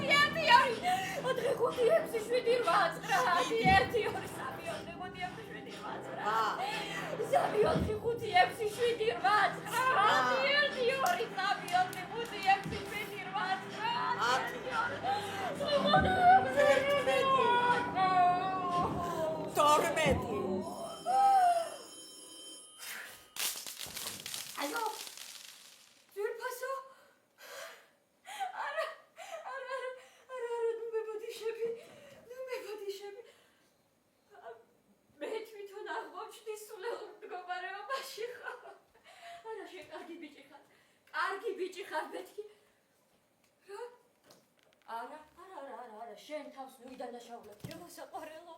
1 2 4 5 6 7 8 9 10 1 2 3 4 5 6 7 8 9 3 4 5 6 7 8 9 1 2 3 4 5 6 7 Алло. ძვირფასო? არა, ნუ მებოდიშები. მე თვითონ აღმოჩნდი სულელურ მდგომარეობაში ხარ. არა, შენ კარგი ბიჭი ხარ, მეთქი. რა? არა, შენ თავს ნუ იდანაშაულებ, შემოსაყვარელო.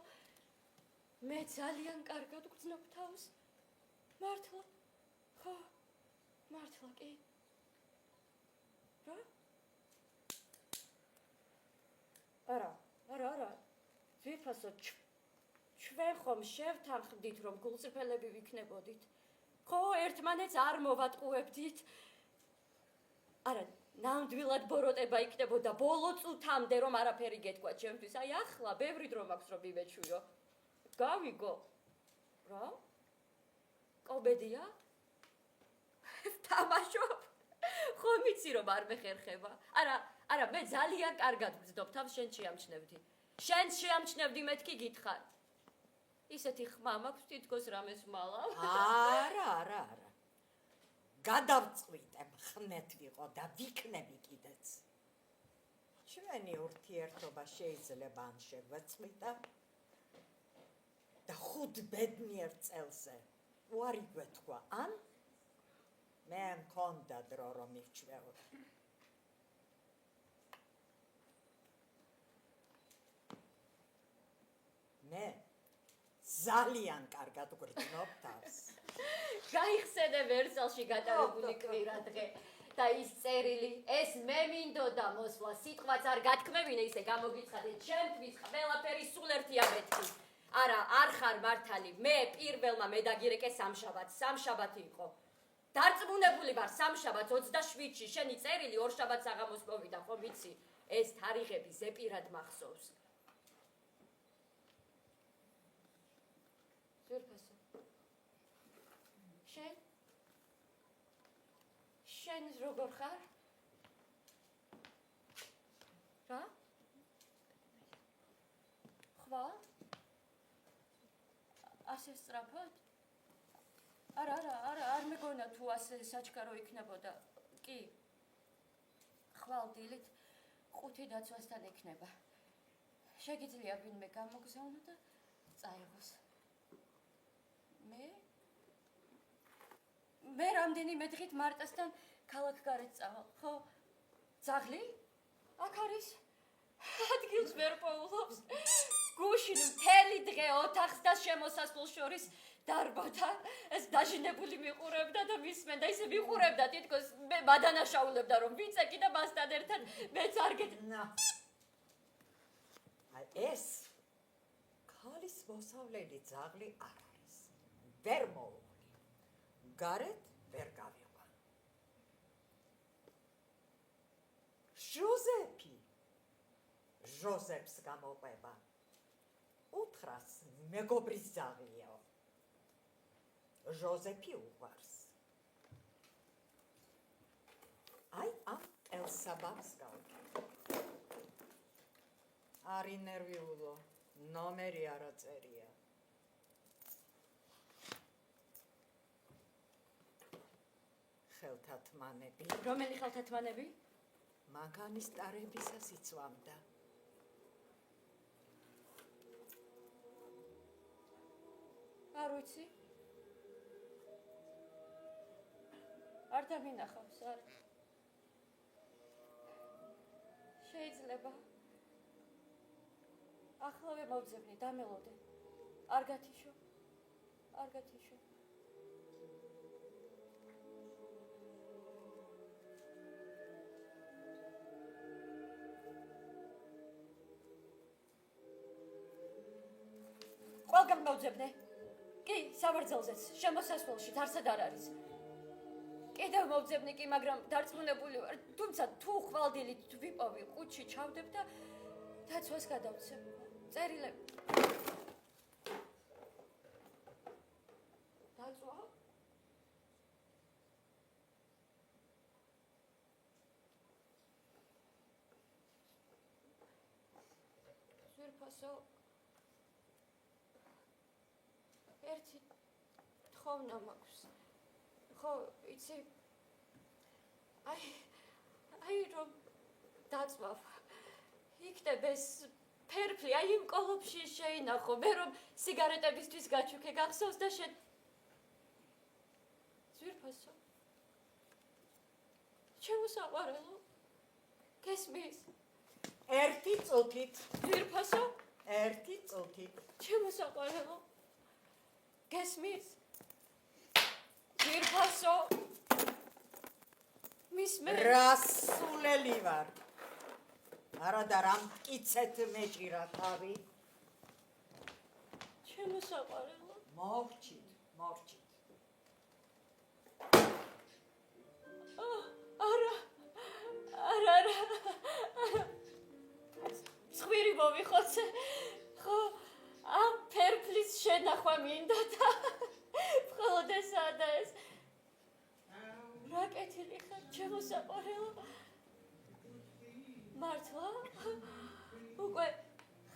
მე ძალიან კარგად გძნობ თავს. მართლა? ხო, მართლა კი. რა? არა. ძვირფასო, ჩვენ ხომ შევთანხმდით, რომ გულწრფელები ვიქნებოდით. ხო, ერთმანეთს არ მოვატყუებდით. არა, ნამდვილად ბოროტება იქნებოდა ბოლო წუთამდე, რომ არაფერი გეთქვა ჩემთვის. აი ახლა ბევრი დრო მაქვს, რომ მივეჩვიო. გავიგო. რა? კობედია? თამაშობ? ხომ იცი რომ არ მეხერხება? არა, მე ძალიან კარგად ვგრძნობ თავს, შენ შეამჩნევდი. შენ შეამჩნევდი, მეთქი გითხარ. ისეთი ხმა მაქვს, თითქოს რამეს მალავ. არა. გადავწყვიტე, ხმეთ ვიყო და ვიქნები კიდეც. ჩვენი ურთიერთობა შეიძლება ან შეგვეწყვიტა და 5 ბედნიერ წელზე უარი გვეთქვა, ან მე მქონდა დრო რომ მივჩვეო. მე ძალიან კარგად გვგრძნობ თავს. გაიხსენე ვერსალში გატარებული კვირადღე და ის წერილი, ეს მე მინდოდა მოსვლა, სიტყვაც არ გათქმევინე, ისე გამოგიცხადე, ჩემთვის ყველაფერი სულ ერთია მეთქი. არა, არ ხარ მართალი, მე პირველმა მედაგირეკე სამშაბათი იყო. დარწმუნებული ვარ, სამშაბათს 27-ში შენი წერილი 2 შაბათს საღამოს მოვიდა, ხომ იცი? ეს თარიღები ზეპირად მახსოვს. ძვირფასო. შენ როგორ ხარ? რა? ხვალ? ასე სწრაფად? არა, არ მეგონა თუ ასე საჩქარო იქნებოდა. კი. ხვალ დილით 5 დაცვასთან იქნება. შეგიძლია ვინმე გამოგზავნო და წაიღოს. მე რამდენიმე დღით მარტასთან ქალაქგარეთ წავალ, ხო? ძაღლი? აქ არის. ადგილს ვერ პოულობს. გუშინ მთელი დღე ოთახს და შემოსასვლელს შორის დარბოდა. ეს დაჟინებული მიყურებდა და მისმენდა, ისე მიყურებდა თითქოს მე მადანაშაულებდა რომ ვიცეკი და მასთან ერთად მეც არ ეს ქალის მოსავლელი ძაღლი არ არის. ვერ მოუვლი. გარეთ ვერ გავიყვა. ჟოზეფს გამოყვება. უთხრას მეგობრის ძაღლიაო. ჟოზეფი უყვარს. აი ამ ტელსაბაბს გავუკეთე. არი ნერვიულო, ნომერი არ აწერია. ხელთათმანები. რომელი ხელთათმანები? მანქანის ტარებისას იწვამდა. არ ვიცი. არ დამინახავს, არ. შეიძლება. ახლავე მოვძებნი, დამელოდე. არ გათიშო. ყველგან მოვძებნე. კი, საბრძოლზეც, შემოსასვლელში, არსად არ არის. კიდევ მოვძებნი კი, მაგრამ დარწმუნებული ვარ, თუმცა თუ ხვალდილით ვიპოვი, ყუთში ჩავდებ და დაცვას გადავცემ. წერილები. დაცვა? ზვირფასო ერთი თხოვნა მაქვს. ხო, იცი აი რომ დაწვავ. იქნებ ეს ფერფლი, აი იმ კოლოფში შეინახო, მე რომ სიგარეტებისთვის გაჩუქე გახსოვს და შენ ზვირფასო. ჩემო საყვარელო. გესმის? ერთი წუთით. ზვირფასო. ერთი წუთით. ჩემო საყვარელო. გესმის? ზვირფასო. მისმე რასულელი ვარ. არა და რამ მტკიცეთ მეჭირა თავი. ჩემო საყვარელო. მოვჭით. არა. ცხვირი მომიხოცე. ხო, ამ ფერფლის შენახვა მინდა და მხოლოდ ესაა და ეს. რა კეთილი ხარ, ჩემო საყვარელო. მართლა? უკვე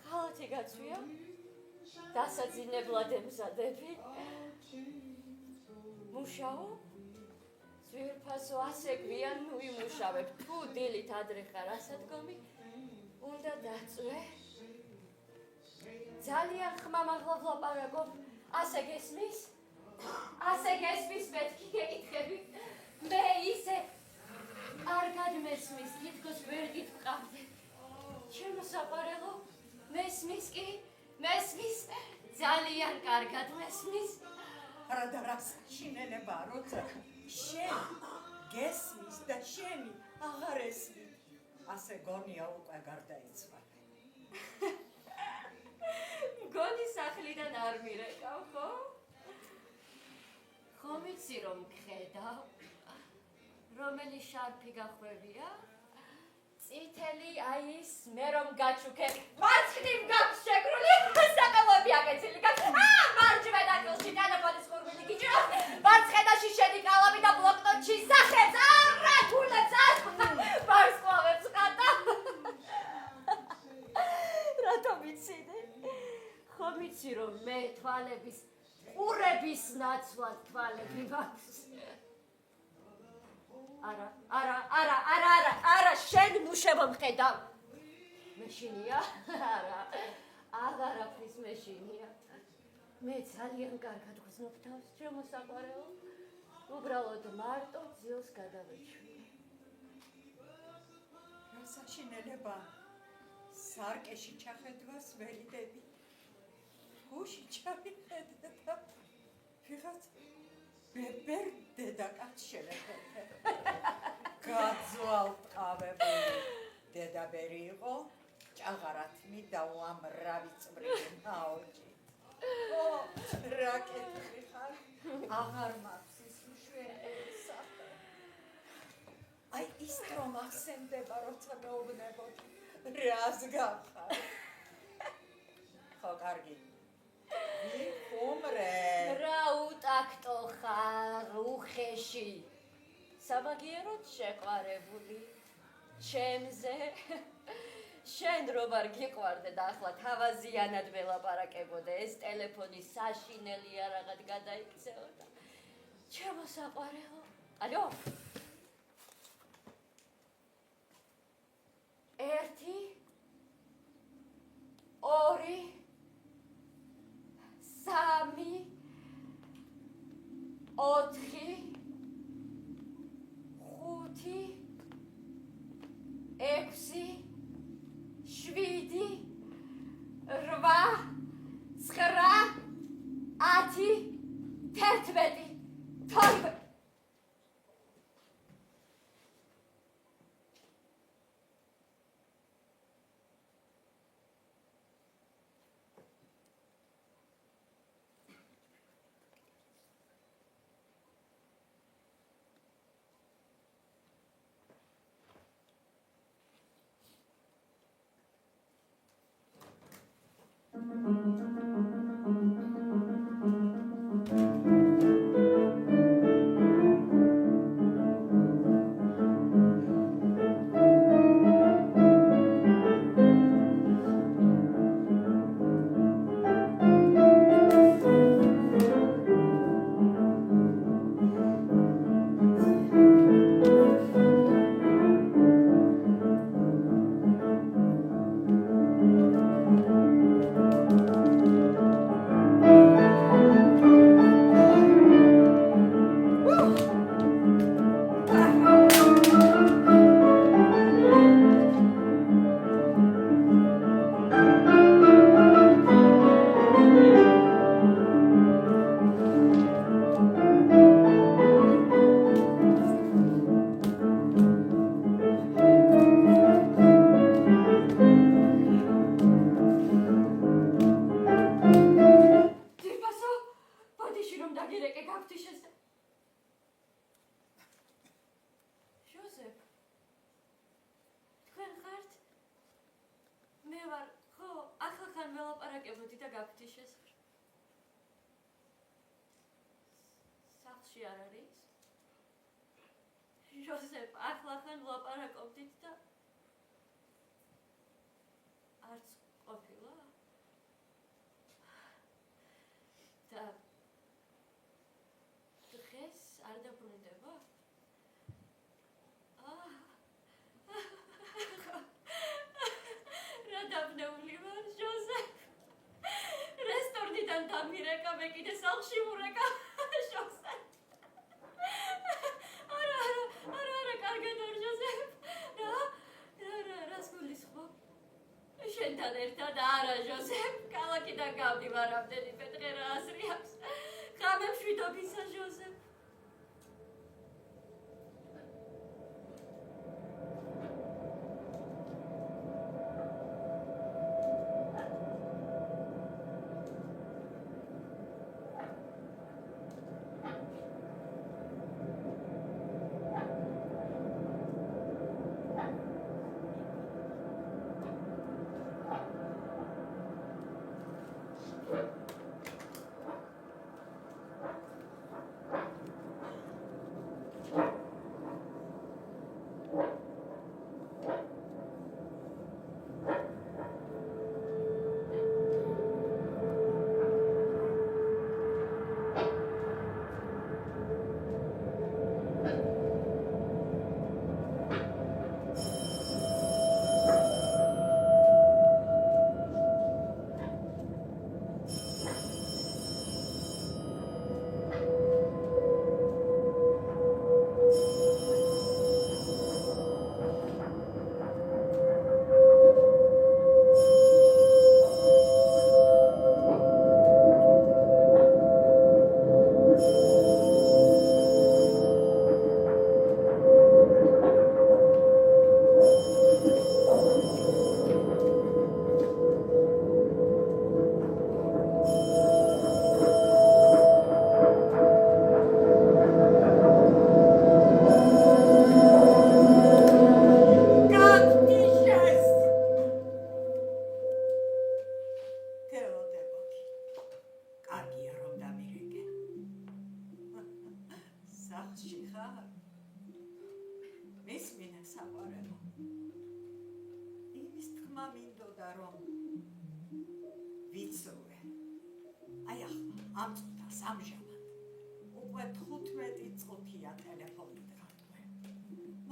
ხალათი გაცვია? დასაძინებლად ემზადები? მუშაო? ზვირფასო, ასე გვიან ნუ იმუშავებ. თუ დილით ადრე ხარ ასადგომი, უნდა დაწვე. ძალიან ხმამაღლა ვლაპარაკობ. ასე გესმის? ასე გესმის, მეთქი გეკითხები. მე ისე კარგად მესმის, თითქოს ვერ გიტყავდე. ჩემო საყვარელო, მესმის კი? მესმის? ძალიან კარგად მესმის. არა და რა საშინელება, როცა შენ გესმის და შენი აღარ ესმის. ასე გონია უკვე გარდაიცვალე. მგონი სახლიდან არ მირეკავ, ხო? ხომ იცი რომ გხედავ? რომელი შარფი გახვევია? წითელი აი ის მე რომ გაჩუქე. მარცხნივ გაქვს შეგრული, საკალობი აკეცილი გაქვს. მარჯვენა კილში ტელეფონის ხურვილი გიჭირავს. მარცხენაში შენი კალამი და ბლოკნოტში სახეებს. არა, თულებს არ. ვარსკვლავებს ხატა. რატომ იცინე? ხომ იცი რომ მე თვალების ყურების ნაცვლად თვალები მაქვს? არა, შენ მუშევო მხედავ. მეშინია? არა, აღარაფრის მეშინია. მე ძალიან კარგად გრძნობ თავს, ჩემო საყვარელო. უბრალოდ მარტო ძილს გადავეჩვი. რა საშინელება. სარკეში ჩახედვას ვერიდები. გუში ჩავიხედე და ვიღაც ბებერ დედაკაც შევეხედე. გაძვალ ყავებული დედაბერი იყო, ჭაღარათმი და უამრავი წვრილი ნაოჭი. ო, რა კეთილი ხარ, აღარ მაქვს ის მშვენიერი სახე. აი ის რომ ახსენდება, როცა მეუბნებოდი, რას გავხარ. ხო, კარგი. ვიხუმრე. რა უტაქტო ხარ, უხეში. სამაგიეროდ შეყვარებული ჩემზე. შენ რომ არ გიყვარდე და ახლა თავაზიანად ველაპარაკებოდე, ეს ტელეფონი საშინელი არაღად გადაიქცეოდა. ჩემო საყვარელო. ალო? 1 2 3 4 5 6 7 8 9 10 11 სახლში არ არის? ჟოზეფ, ახლახან ვლაპარაკობდით და არც ყოფილა? და დღეს არ დაბრუნდება? რა დაბნეული ვარ, ჟოზეფ. რესტორნიდან დამირეკა, მე კიდე სახლში ვურეკა, ჟოზეფ. არა, კარგად ვარ, ჟოზეფ. რას გულისხმობ? შენთან ერთად არა, ჟოზეფ. ქალაქიდან გავდივარ რამდენი პეტრე აზრი აქვს. ღამე მშვიდობისა, ჟოზეფ.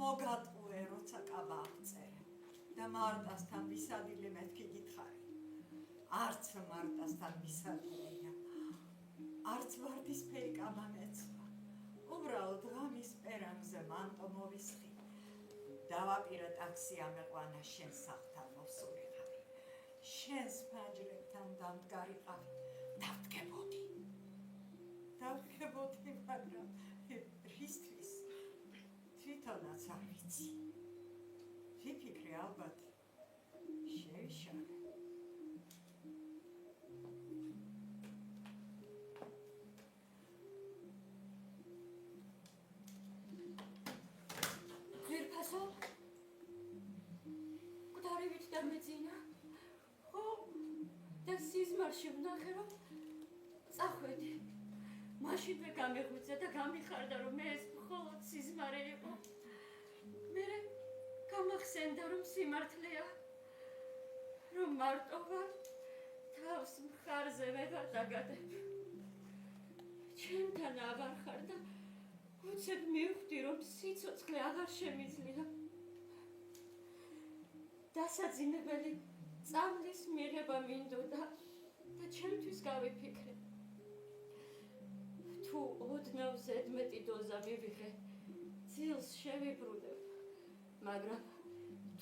მოგატყუე, როცა კაბა აღწერე და მარტასთან ვისადილი მეთქი გითხარი. არც მარტასთან ვისადილია, არც ვარდისფერი კაბა მეცვა. უბრალოდ ღამის პერანგზე მანტო მოვისხი. დავაპირე ტაქსი ამეყვანა შენ სახლთან მოსულიყავი. შენს ფანჯრებთან დამდგარიყავი. დავდგებოდი, მაგრამ რისთვის? თვითონაც არ ვიცი. ვიფიქრე, ალბათ შევიშალე. ძვირფასო? გვდარივით დამეძინა. ხო, და სიზმარში ვნახე, რომ წახვედი. მაშინვე გამეღვიძა და გამიხარდა, რომ ეს მხოლოდ სიზმარე იყო. მერე გამახსენდა, რომ სიმართლეა, რომ მარტო ვარ, თავს მხარზე ვეღარ დაგადებ. ჩემთან აღარ ხარ და უცებ მივხვდი, რომ სიცოცხლე აღარ შემიძლია. დასაძინებელი წამლის მიღება მინდოდა და ჩემთვის გავიფიქრე. თუ ოდნავ ზედმეტი დოზა მივიღე, ძილს შევიბრუნებ, მაგრამ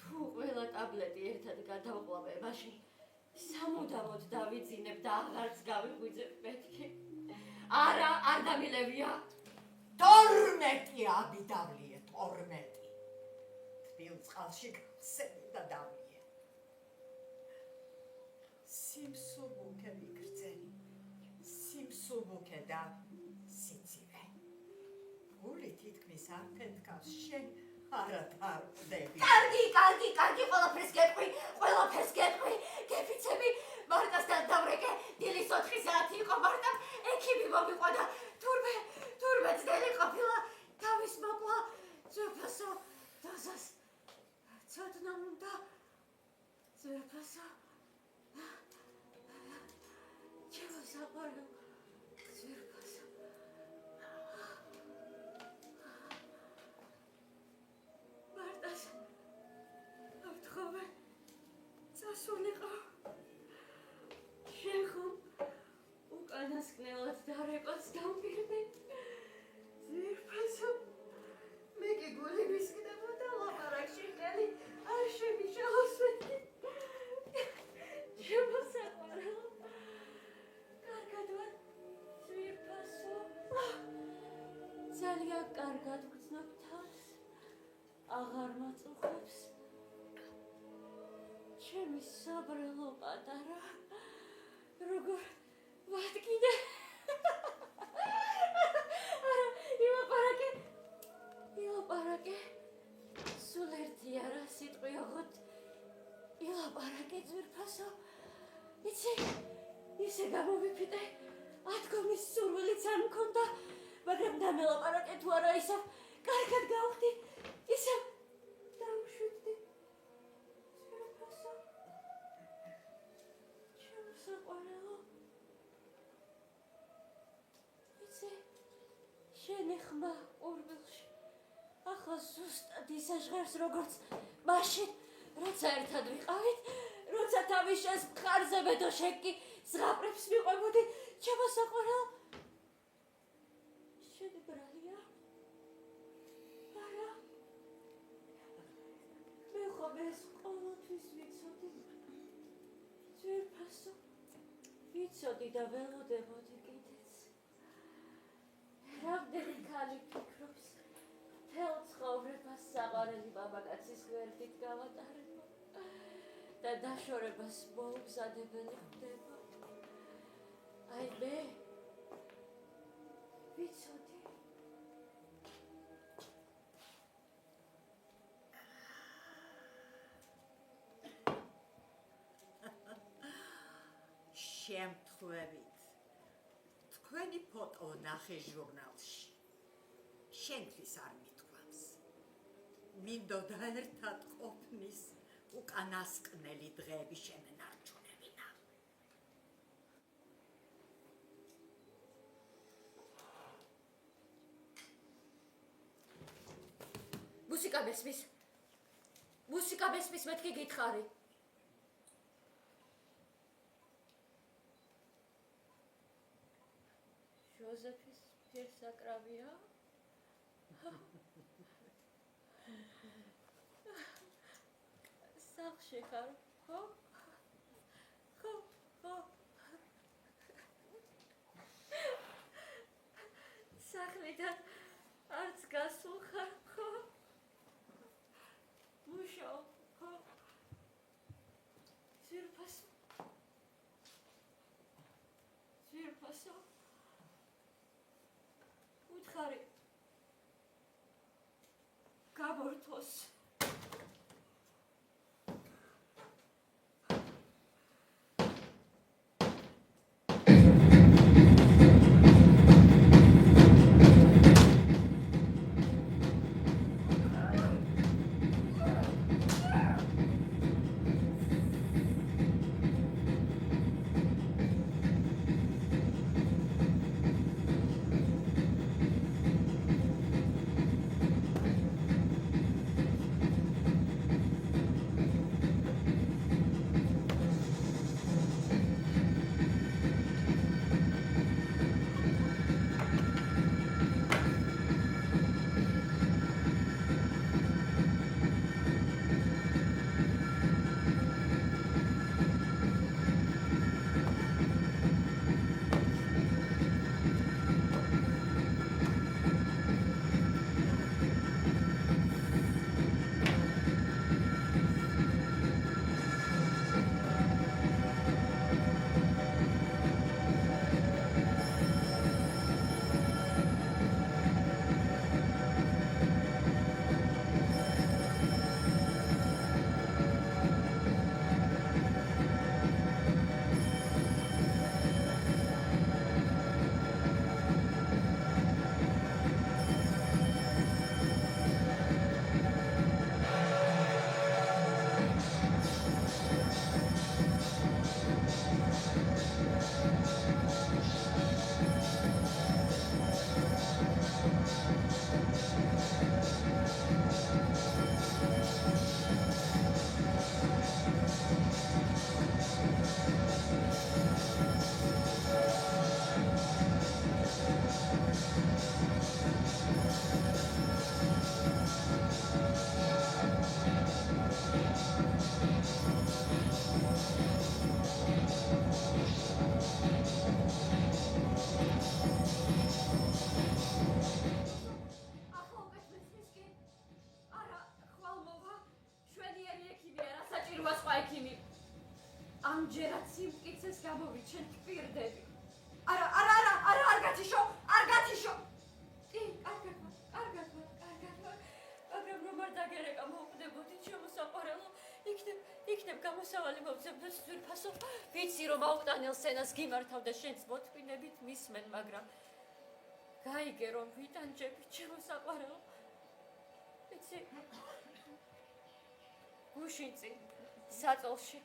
თუ ყველა ტაბლეტი ერთად გადავყლავე, მაშინ სამუდამოდ დავიძინებ და აღარც გავიღვიძებ მეთქი. არა, არ დამილევია. 12 აბიდავლიე, 12. თბილ წყალში გავხსენე და დავლიე. სიმსუბუქე ვიგრძენი, სიმსუბუქე და სიცივე. გული თითქმის არ ფეთქავს, შენ არა დავდები. კარგი, ყველაფერს გეტყვი, გეფიცები, მარტასთან დავრეკე, დილის 4 საათი იყო მარტა, ექიმი მომიყვანა, თურმე ძნელი ძვირფასო ჩემო საყვარელო ძვირფასო მარტას ავთხოვე წასულიყო შენ ხომ უკანასკნელად დარეკოს დამპირდი ძვირფასო მე კი გული ვისკდებოდა ლაპარაკში ხელი არ შემიშალოსვეთი ჩემო საყვარელო კარგად ვარ ძვირფასო ძალიან კარგად ვგრძნობ თავს აღარ მაწუხებს ჩემი საბრელო პატარა როგორ ვატკიდე არა ილაპარაკე სულ ერთი არა სიტყვი ოღონდ ილაპარაკე ძვირფასო იცი ისე გამოვიფიტე ათქომის სურვილიც არ მქონდა მაგრამ დამელაპარაკე თუ არა ისევ კარგად გავხდი ისევ დავუშვიდდი ძვირფასო ჩემო საყვარელო იცი შენი ხმა ურბილში ახლა ზუსტად ისე ჟღერს როგორც მაშინ როცა ერთად ვიყავით როცა თავის შენს მხარზე ბედოშეკი ზღაპრებს მიყვებოდი ჩემო საყვარელო შენი ბრალია არა მე ხომ ეს ყოველთვის ვიცოდი ძვირფასო ვიცოდი და ველოდებოდი კიდეც რამდენი ქალი ფიქრობს თელ ცხოვრებას საყვარელი მამაკაცის გვერდით გავატარებო და დაშორებას მოუმზადებელი ხდება აი მე ვიცოდი შემთხვევით თქვენი ფოტო ნახე ჟურნალში შენთვის არ მithქვამს მინდოდა ერთად ყოფნის უკანასკნელი დღეები შემენარჩუნებინა მუსიკა მესმის მეთქი გითხარი ჟოზეფის ფერსაკრავია სახლში ხარ ხო სახლიდან არც გასულ ხარ ხო მუშაობ ხო ძვირფასო უთხარი გამორთოს ამჯერად სიმტკიცეს გამოვიჩენ ტკბირდები. არ გათიშო. კი, კარგად ვარ. მაგრამ რომ არ დაგერეკა მოვკვდებოდი ჩემო საყვარელო, იქნებ გამოსავალი მოვძებნოთ ძვირფასო. ვიცი რომ აუყტანელ სცენას გიმართავ და შენც მოთმინებით მისმენ, მაგრამ გაიგე რომ ვიტანჯები ჩემო საყვარელო. ვიცი გუშინ წინ საწოლში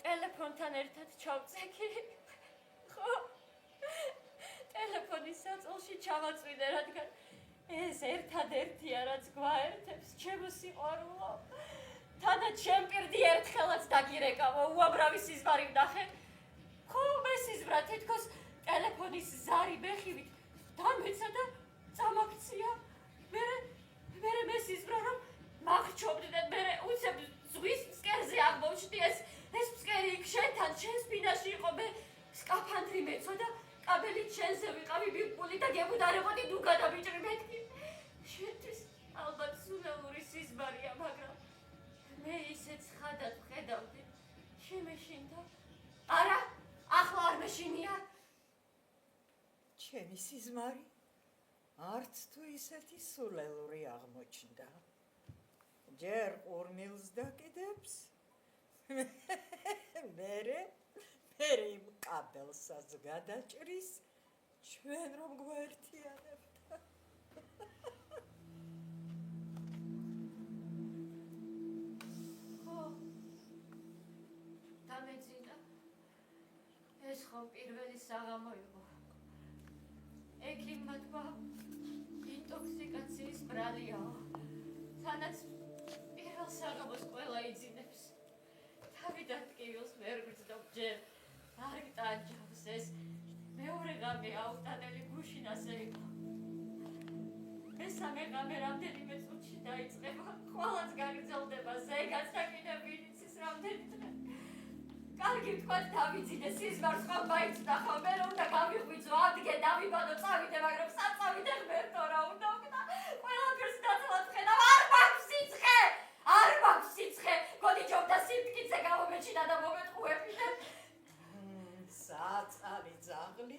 ტელეფონთან ერთად ჩავწექი. ხო ტელეფონის საწოლში ჩავაწვიდე, რადგან ეს ერთადერთია რაც გვაერთებს ჩემო სიყვარულო. თანაც ჩემ პირდი ერთხელაც დაგირეკავო, უამრავი სიზმარი ვნახე. ხო მე სიზმრა თითქოს ტელეფონის ზარი ბეხივით დამეცა და წამაქცია. მერე მე სიზმრა რომ მახრჩობდი და მერე უცებ ზღვის ფსკერზე აღმოჩნდი ეს ფსკერი იქ შენთან შენ სპინაში იყო, მე სკაფანდრი მეცვა და კაბელით შენზე ვიყავი მიყული და გებუდარებოდი ნუ გადავიჭრი მეთქი. შენთვის ალბათ სულელური სიზმარია, მაგრამ მე ისეთ ხადად ვხედავდი, შემეშინდა. არა, ახლა არ მეშინია. ჩემი სიზმარი არც თუ ისეთი სულელური აღმოჩნდა. ჯერ ყურმილს დაკიდებს, მერე იმ კაბელსაც გადაჭრის, ჩვენ რომ გვაერთიანებთ. დამეძინა. ეს ხომ პირველი საღამო იყო. ექიმმა თქვა ინტოქსიკაციის ბრალიაო. თანაც პირველ საღამოს ყველა იძინებს. თავიდან ტკივილს ვერ გრძნობ ჯერ არ გტანჯავს ეს მეორე ღამე აუტანელი გუშინ ასე იყო. მესამე ღამე რამდენიმე წუთში დაიწყება, ყველაც გაგრძელდება, ზეგაც და კიდევ ვინიცის რამდენი დღე. კარგი ვთქვათ დავიძინე, სიზმარს ხომ მაიცნახავ, მე რომ უნდა გავიღვიძო, ადგე დავიბადო, წავიდე, მაგრამ საწავიდე ღმერთო რა უნდა ვქნა. ყველაფერს დათვალად ვხედავ, არ მაქვს სიცხე, გოდიჯობდა სიმტკიცე გამომეჩინა და მომეტყუებინე. საწალი ძაღლი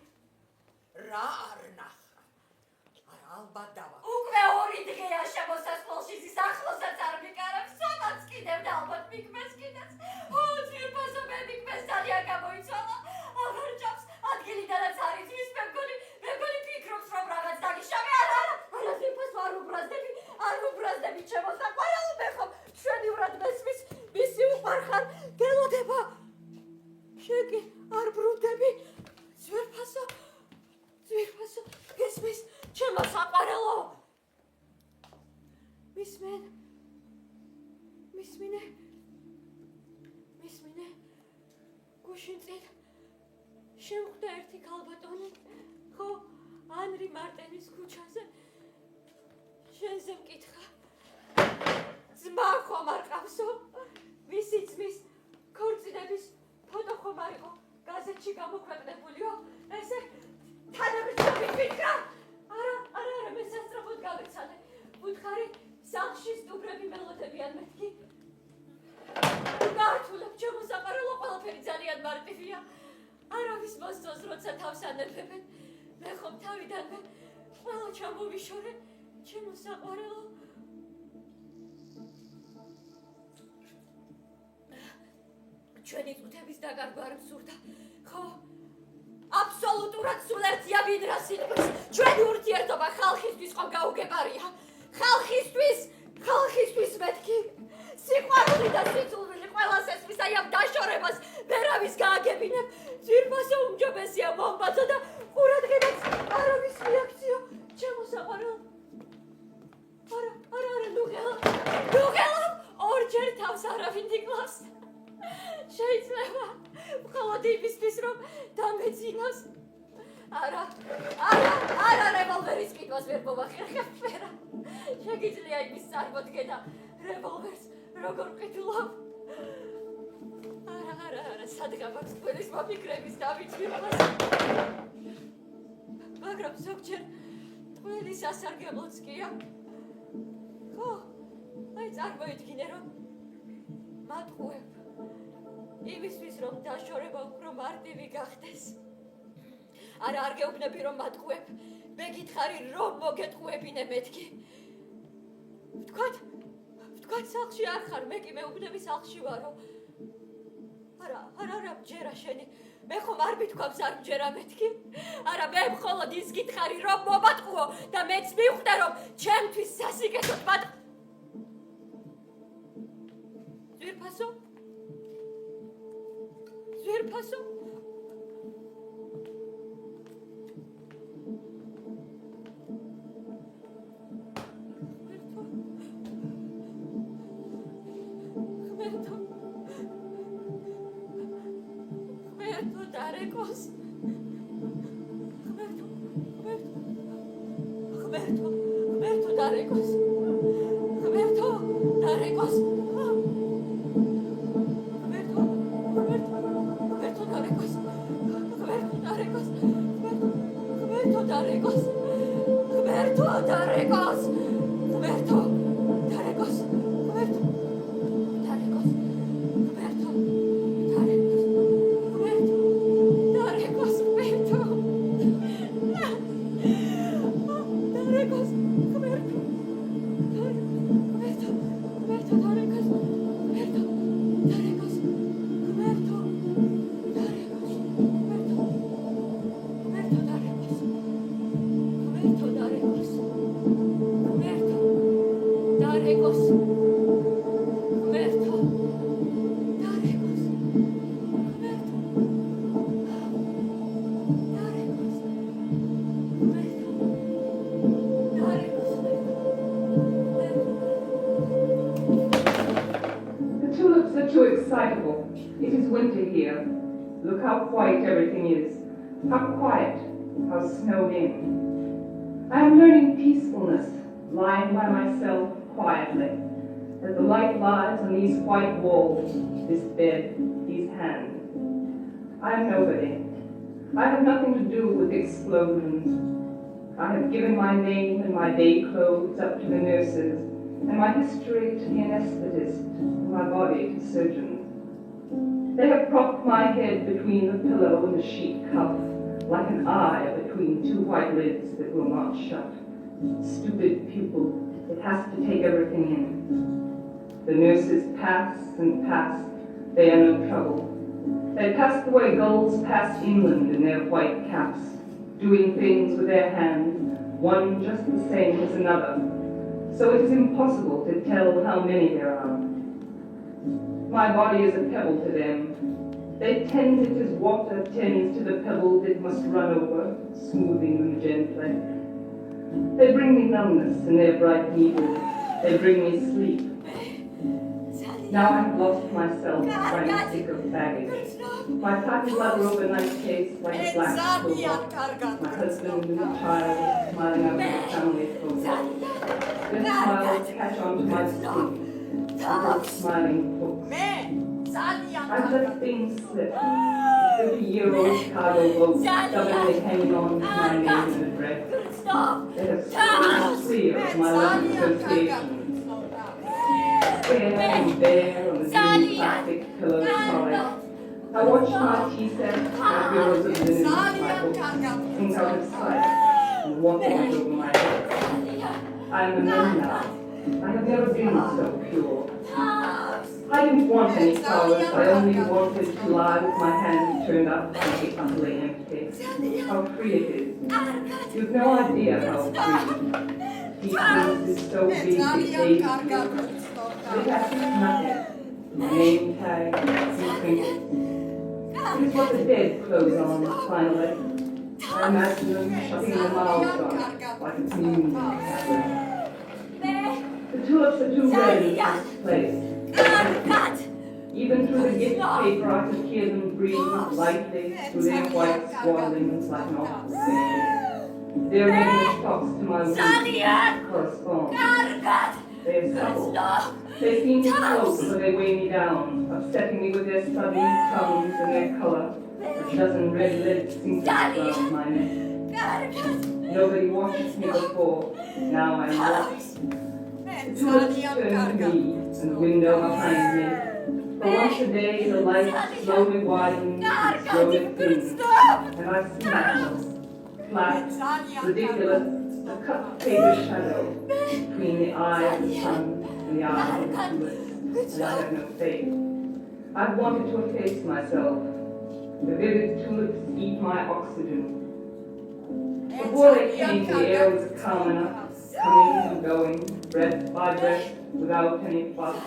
რა არ ნახა. ალბათ დავა. უკვე 2 დღეა შემოსასვლელში ზის ახლოსაც არ მიკარებს, ცოტაც კიდევ და ალბათ მიკმეს კიდეც. ძვირფასო მე მიკმეს ძალიან გამოიცვალა. აღარ ჭამს, ადგილიდანაც არ იცვის, მე მგონი ფიქრობს რომ რაღაც დაგიშავე. არა, ძვირფასო არ უბრაზდები ჩემო საყვარელო, მე ხომ შვენივრად მესმის, მისი უყვარხარ გელოდება. შეკი არ ბრუნდები, ძვირფასო, გესმის, ჩემო საყვარელო. მისმინე, გუშინ წინ შემხვდა ერთი ქალბატონი, ხო, ანრი მარტენის ქუჩაზე. შენზე მკითხა, ძმა ხომ არ ყავსო? მისი ძმის ქორწინების ფოტო ხომ არ იყო გაზეთში გამოქვეყნებულიო? ესე თანამედროვე ვიქრა? არა, მე სასწრაფოდ გავეცალე. უთხარი სახლში სტუბრები მელოდებიან მეთქი. გართულებ ჩემო საყვარელო, ყველაფერი ძალიან მარტივია. არავის მოსწონს როცა თავს ანებებენ. მე ხომ თავიდანვე ყველა ჩამოვიშორე, ჩემო საყვარელო. ჩვენი წუთების დაგარგვა არ მსურდა, ხო? აბსოლუტურად სულ ერთია ვინ რა სიტყვის. ჩვენი ურთიერთობა ხალხისთვის ხომ გაუგებარია? ხალხისთვის მეთქი. სიყვარული და სიძულვილი ყველას ესმის, აი ამ დაშორებას ვერავის გააგებინებ. ძვირფასო უმჯობესია მომბაძო და ყურადღებაც არავის მიაქციო, ჩემო საყვარელო. არა, ნუღელავ, ორჯერ თავს არავინ დიკლავს. შეიძლება, მხოლოდ იმისთვის რომ დამეძინოს. არა, რევოლვერის ყიდვას ვერ მოვახერხებ, ვერა. შეგიძლია იმის წარმოდგენა, რევოლვერს როგორ ყიდულობ. არა, სადგამაც ყველის მოფიქრების დავიჭირებას. მაგრამ ზოგჯერ ყველის ასარგებლოც კია. ხო, აი წარმოიდგინე რომ მატყუებ. იმისთვის რომ დაშორება უფრო მარტივი გახდეს. არა არ გეუბნები რომ მატყუებ. მე გითხარი რომ მოგეტყუებინე მეთქი. ვთქვათ სახლში არ ხარ, მე კი მეუბნები სახლში ვარო. არა მჯერა შენი. მე ხომ არ მითქვამს არ მჯერა მეთქი. არა მე მხოლოდ ის გითხარი რომ მომატყუო და მეც მივხვდე რომ ჩემთვის სასიკეთოდ ძვირფასო? Darекos. Roberto Darекos. Roberto Darekos. Roberto Darekos. Roberto Darekos. Roberto Darekos. Roberto Darekos. Roberto Darekos. Roberto Darekos. Roberto It is winter here. Look how white everything is. How quiet, how snowed in. I am learning peacefulness, lying by myself quietly, as the light lies on these white walls, this bed, these hands. I am nobody. I have nothing to do with explosions. I have given my name and my day clothes up to the nurses, and my history to the anesthetist, and my body to surgeons. They have propped my head between the pillow and the sheet cuff, like an eye between two white lids that will not shut. Stupid pupil, it has to take everything in. The nurses pass and pass, they are no trouble. They pass the way gulls pass inland in their white caps, doing things with their hands, one just the same as another. So it is impossible to tell how many there are. My body is a pebble to them. They tend it as water tends to the pebbles it must run over, smoothing them gently. They bring me numbness in their bright needles. They bring me sleep. Now I've lost myself by the thick of baggage. My packed leather overnight case like a black silver. My husband and the child smiling over the family photo. Their smiles catch onto my skin. Her smiling hooks. I let things slip. 50-year-old cargo boat stubbornly hanging on to my name and address. They have stripped clear of my love association. There and there on the green plastic pillow solid. I watch my tea set, my bureaus of linen, my books, things out of sight, and walking over my head. I am a man now. I have never been so pure. I didn't want any powers, I only wanted to lie with my hands turned up and be utterly empty. How free it is. You've no idea how free. Peace is so big it aids you. It has nothing. Name tag, imprint. It is what the dead close on, finally. I imagine them shutting their mouths on, like a communion tablet. The tulips are too red in this place. Even through the gift paper, I could hear them breathe lightly through their white swaddlings like an opera singer. Their English talks to my weak correspond. They are subtle. They seem to float, so they weigh me down, upsetting me with their sudden tongues and their color. A dozen red lids seem to around my neck. Nobody watched me before. Now I am lost. The tulips turn to me, and the window behind me. But once a day, the light slowly widens, slowly thins, and I see myself, flat, ridiculous, a cut-paper shadow between the eye of the sun and the eye of the tulips, and I have no faith. I've wanted to efface myself. The vivid tulips eat my oxygen. Before they came, the air was calm enough, coming and going, breath by breath, without any fuss.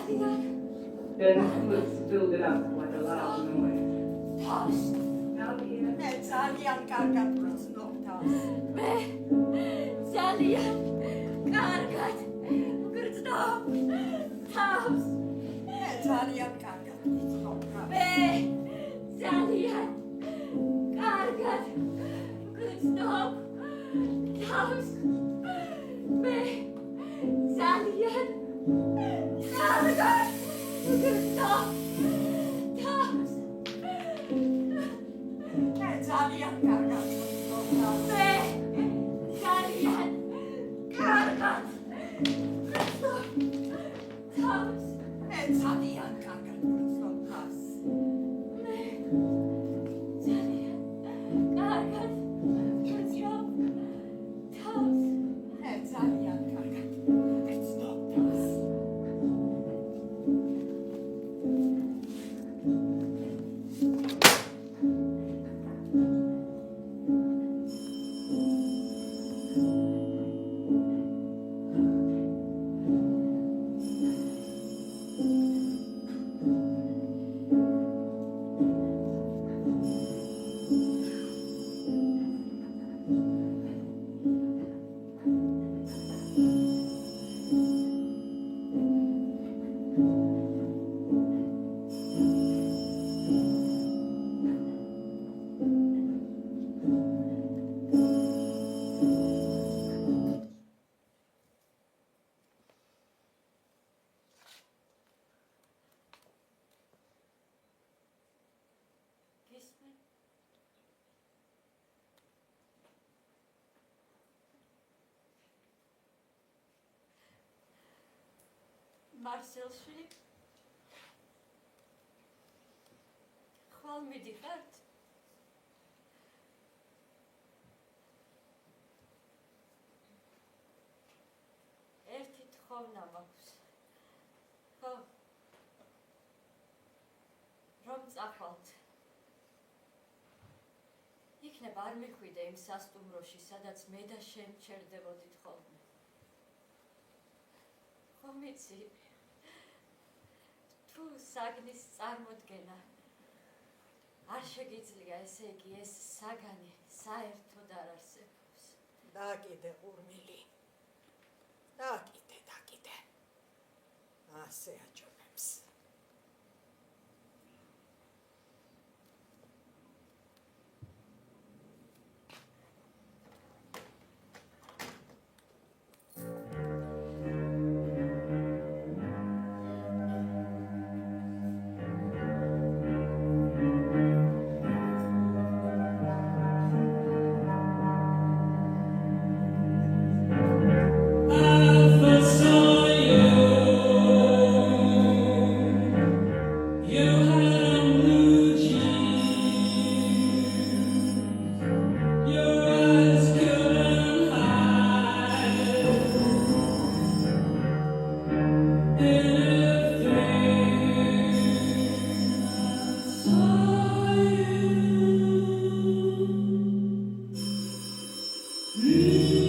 Then the tulips filled it up like a loud noise. Now the air. მე ძალიან კარგად ვცნობ თავს. მე ძალიან კარგად ვგრძნობ თავს. მე ძალიან კარგად ვცნობ თავს. მე ძალიან კარგად ვგრძნობ თავს. მე ძალიან კარგად ვგრძნობ თავს. მე ძალიან კარგად ვცნობ თავს. მე ძალიან კარგად ვგრძნობ თავს. მე ძალიან კარგად ვცნობ თავს. მე ძალიან კარგად ვგრძნობ თავს. მე ძალიან კარგად ვცნობ თავს. მარსელში ხვალ მიდიხართ? ერთი თხოვნა მაქვს. ხო, რომ წახვალთ. იქნებ არ მიხვიდე იმ სასტუმროში, სადაც მე და შენ ჩერდებოდით ხოლმე. ხო მიცი, თუ საგნის წარმოდგენა არ შეგიძლია, ესე იგი ეს საგანი საერთოდ არ არსებობს. დაკიდე ყურმილი. დაკიდე. ასე აჯობებს. Breathe.